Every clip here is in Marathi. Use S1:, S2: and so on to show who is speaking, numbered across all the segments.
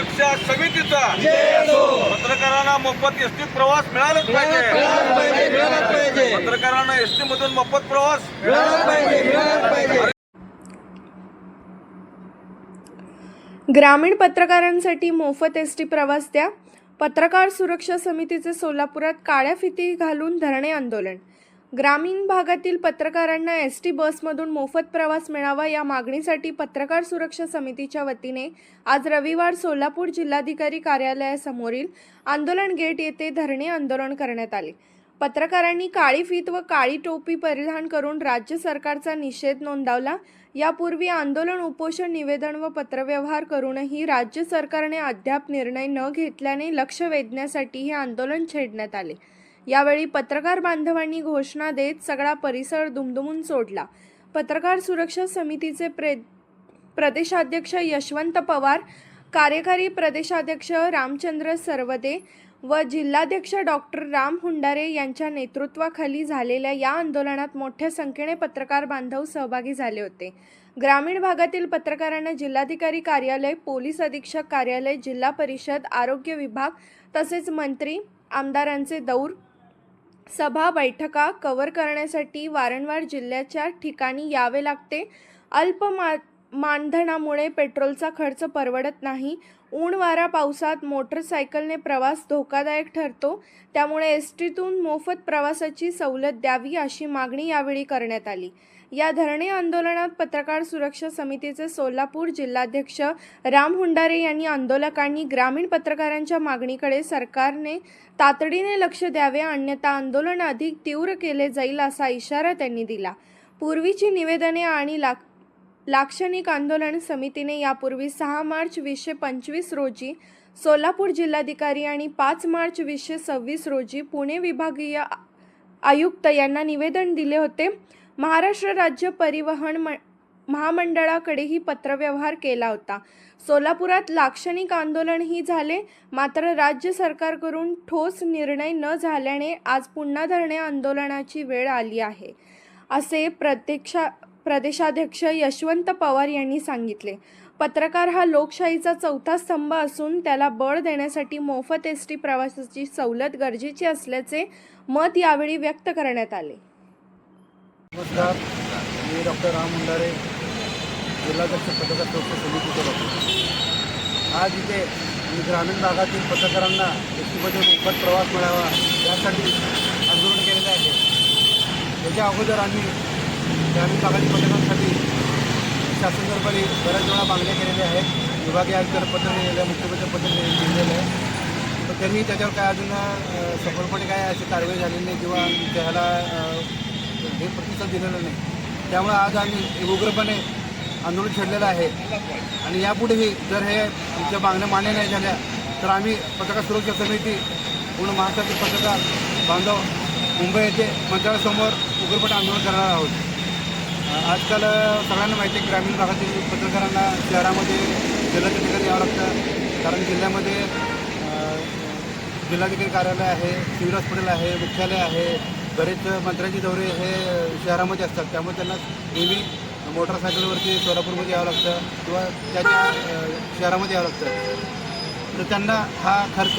S1: सुरक्षा समितीचा पत्रकारांना मोफत एसटी प्रवास मिळालाच पाहिजे। पत्रकारांना एसटी मधून मोफत प्रवास मिळालाच पाहिजे।
S2: ग्रामीण पत्रकारांसाठी मोफत एसटी प्रवास द्या। पत्रकार सुरक्षा समितीचे सोलापुरात काळ्या फिती घालून धरणे आंदोलन। ग्रामीण भागातील पत्रकारांना एसटी बसमधून मोफत प्रवास मिळावा या मागणीसाठी पत्रकार सुरक्षा समितीच्या वतीने आज रविवार सोलापूर जिल्हाधिकारी कार्यालयासमोरील आंदोलन गेट येथे धरणे आंदोलन करण्यात आले। पत्रकारांनी काळी फीत व काळी टोपी परिधान करून राज्य सरकारचा निषेध नोंदवला। यापूर्वी आंदोलन, उपोषण, निवेदन व पत्रव्यवहार करूनही राज्य सरकारने अद्याप निर्णय न घेतल्याने लक्ष वेधण्यासाठी हे आंदोलन छेडण्यात आले। यावेळी पत्रकार बांधवांनी घोषणा देत सगळा परिसर दुमदुमून सोडला। पत्रकार सुरक्षा समितीचे प्रदेशाध्यक्ष यशवंत पवार, कार्यकारी प्रदेशाध्यक्ष रामचंद्र सरवदे व जिल्हाध्यक्ष डॉक्टर राम हुंडारे यांच्या नेतृत्वाखाली झालेल्या या आंदोलनात मोठ्या संख्येने पत्रकार बांधव सहभागी झाले होते। ग्रामीण भागातील पत्रकारांना जिल्हाधिकारी कार्यालय, पोलीस अधीक्षक कार्यालय, जिल्हा परिषद, आरोग्य विभाग तसेच मंत्री, आमदारांचे दौर, सभा, बैठका कव्हर करण्यासाठी वारंवार जिल्ह्याच्या ठिकाणी यावे लागते। अल्प मानधनामुळे पेट्रोलचा खर्च परवडत नाही। ऊन वारा पावसात मोटरसायकलने प्रवास धोकादायक ठरतो। त्यामुळे एसटीतून मोफत प्रवासाची सवलत द्यावी अशी मागणी यावेळी करण्यात आली। या धरणे आंदोलनात पत्रकार सुरक्षा समितीचे सोलापूर जिल्हाध्यक्ष राम हुंडारे यांनी आंदोलकांनी ग्रामीण पत्रकारांच्या मागणीकडे सरकारने तातडीने लक्ष द्यावे, अन्यथा आंदोलन अधिक तीव्र केले जाईल असा इशारा त्यांनी दिला। पूर्वीची निवेदने आणि लाक्षणिक आंदोलन समितीने यापूर्वी 6 मार्च 2025 रोजी सोलापूर जिल्हाधिकारी आणि 5 मार्च 2026 रोजी पुणे विभागीय आयुक्त यांना निवेदन दिले होते। महाराष्ट्र राज्य परिवहन महामंडळाकडेही पत्रव्यवहार केला होता। सोलापुरात लाक्षणिक आंदोलनही झाले, मात्र राज्य सरकारकडून ठोस निर्णय न झाल्याने आज पुन्हा धरणे आंदोलनाची वेळ आली आहे, असे प्रदेशाध्यक्ष यशवंत पवार यांनी सांगितले। पत्रकार हा लोकशाहीचा चौथा स्तंभ असून त्याला बळ देण्यासाठी मोफत एसटी प्रवासाची सवलत गरजेची असल्याचे मत यावेळी व्यक्त करण्यात आले।
S3: नमस्कार, मी डॉक्टर राम हुंडारे, जिल्हाध्यक्ष पत्रकार सुरक्षा समितीचे डॉक्टर। आज इथे ग्रामीण भागातील पत्रकारांना एसटीमध्ये मोफत प्रवास मिळावा यासाठी आंदोलन केलेले आहे। याच्या अगोदर आम्ही ग्रामीण भागातील पत्रकारांसाठी शासन दरबारी बऱ्याच वेळा मागण्या केलेल्या आहेत। विभागीय आयुक्तांना पत्र लिहिलेलं आहे, मुख्यमंत्री पत्र लिहिलेलं आहे, पण त्यांनी त्याच्यावर काय अजून सफलपणे काय अशी कारवाई झालेली नाही किंवा त्याला हे प्रतिसाद दिलेला नाही। त्यामुळे आज आम्ही उग्रपणे आंदोलन छेडलेलं आहे आणि यापुढेही जर हे आमच्या मागण्या मान्य नाही झाल्या तर आम्ही पत्रकार सुरक्षा समिती पूर्ण महाराष्ट्रातील पत्रकार बांधव मुंबई येथे मंत्रालयासमोर उग्रपणे आंदोलन करणार आहोत। आजकाल सगळ्यांना माहिती आहे, ग्रामीण भागातील पत्रकारांना शहरामध्ये जिल्ह्याच्या ठिकाणी यावं लागतं, कारण जिल्ह्यामध्ये जिल्हाधिकारी कार्यालय आहे, सिव्हिल हॉस्पिटल आहे, मुख्यालय आहे, बरेच मंत्र्यांचे दौरे हे शहरामध्ये असतात। त्यामुळे त्यांना नेहमी मोटरसायकलवरती सोलापूरमध्ये यावं लागतं किंवा त्याच्या शहरामध्ये यावं लागतं, तर त्यांना हा खर्च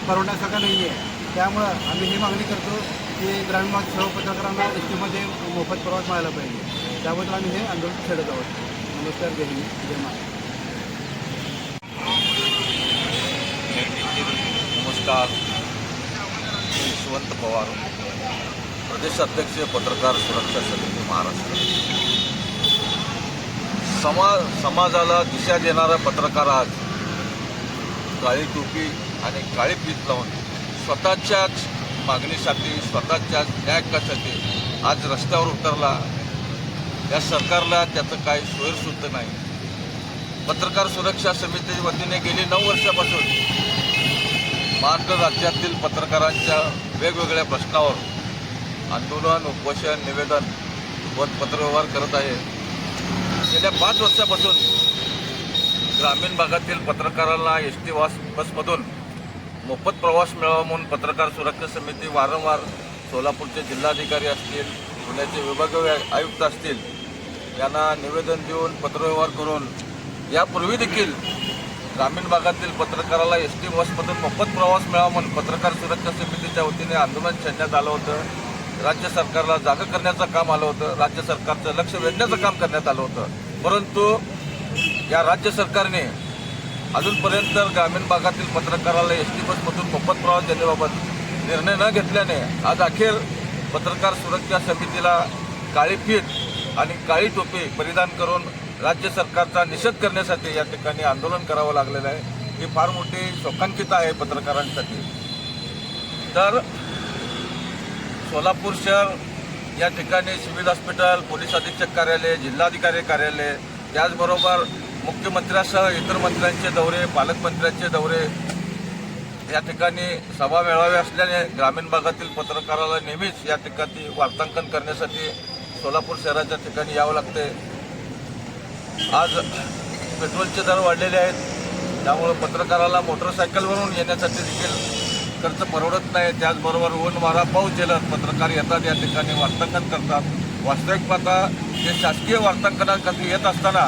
S3: परवडण्यासारखा नाही आहे। त्यामुळं आम्ही ही मागणी करतो की ग्रामीण भागातील सर्व पत्रकारांना एसटीमध्ये मोफत प्रवास मिळाला पाहिजे। त्याबद्दल आम्ही हे आंदोलन छेडत आहोत। नमस्कार, जय हिंद, जय महाराष्ट्र।
S1: नमस्कार, यशवंत पवार, प्रदेशाध्यक्ष पत्रकार सुरक्षा समिती महाराष्ट्र। समाजाला दिशा देणारा पत्रकार आज काळी टोपी आणि काळी फीत लावून स्वतःच्याच मागणीसाठी, स्वतःच्याच न्यायासाठी आज रस्त्यावर उतरला। या सरकारला त्याचं काही सोयीसुद्धा नाही। पत्रकार सुरक्षा समितीच्या वतीने गेली 9 वर्षापासून महाराष्ट्र राज्यातील पत्रकारांच्या वेगवेगळ्या प्रश्नावर आंदोलन, उपोषण, निवेदन व पत्रव्यवहार करत आहे। गेल्या 5 वर्षापासून ग्रामीण भागातील पत्रकारांना एसटी बसमधून मोफत प्रवास मिळावा म्हणून पत्रकार सुरक्षा समिती वारंवार सोलापूरचे जिल्हाधिकारी असतील, पुण्याचे विभागीय आयुक्त असतील यांना निवेदन देऊन पत्रव्यवहार करून यापूर्वी देखील ग्रामीण भागातील पत्रकाराला एस टी बसमधून मोफत प्रवास मिळावा म्हणून पत्रकार सुरक्षा समितीच्या वतीने आंदोलन छेडण्यात आलं होतं। राज्य सरकारला जागा करण्याचं काम आलं होतं, राज्य सरकारचं लक्ष वेधण्याचं काम करण्यात आलं होतं। परंतु या राज्य सरकारने अजूनपर्यंत ग्रामीण भागातील पत्रकाराला एस टी बसमधून मोफत प्रवास देण्याबाबत निर्णय न घेतल्याने आज अखेर पत्रकार सुरक्षा समितीला काळी फीत आणि काळी टोपी परिधान करून राज्य सरकारचा निषेध करण्यासाठी या ठिकाणी आंदोलन करावं लागलेलं आहे। ही फार मोठी शोकांकिता आहे पत्रकारांसाठी। तर सोलापूर शहर या ठिकाणी सिव्हिल हॉस्पिटल, पोलीस अधीक्षक कार्यालय, जिल्हाधिकारी कार्यालय, त्याचबरोबर मुख्यमंत्र्यासह इतर मंत्र्यांचे दौरे, पालकमंत्र्यांचे दौरे, या ठिकाणी सभा मेळावे असल्याने ग्रामीण भागातील पत्रकाराला नेहमीच या ठिकाणी वार्तांकन करण्यासाठी सोलापूर शहराच्या ठिकाणी यावं लागते। आज पेट्रोलचे दर वाढलेले आहेत, त्यामुळे पत्रकाराला मोटरसायकलवरून येण्यासाठी देखील खर्च परवडत नाही। त्याचबरोबर ऊन वारा पाऊस झेलत पत्रकार येतात, या ठिकाणी वार्तांकन करतात। वास्तविक पाहता हे शासकीय वार्तांकनासाठी येत असताना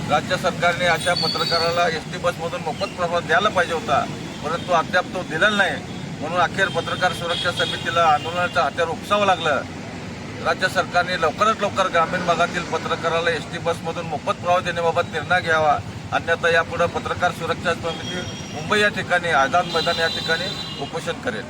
S1: राज्य सरकारने अशा पत्रकाराला एस टी बसमधून मोफत प्रवास द्यायला पाहिजे होता, परंतु अद्याप तो दिलेला नाही। म्हणून अखेर पत्रकार सुरक्षा समितीला आंदोलनाचं हत्यार उपसावं लागलं। राज्य सरकारने लवकरात लवकर ग्रामीण भागातील पत्रकाराला एस टी बसमधून मोफत प्रवास देण्याबाबत निर्णय घ्यावा, अन्यथा यापुढे पत्रकार सुरक्षा समिती मुंबई या ठिकाणी आझाद मैदान या ठिकाणी उपोषण करेल।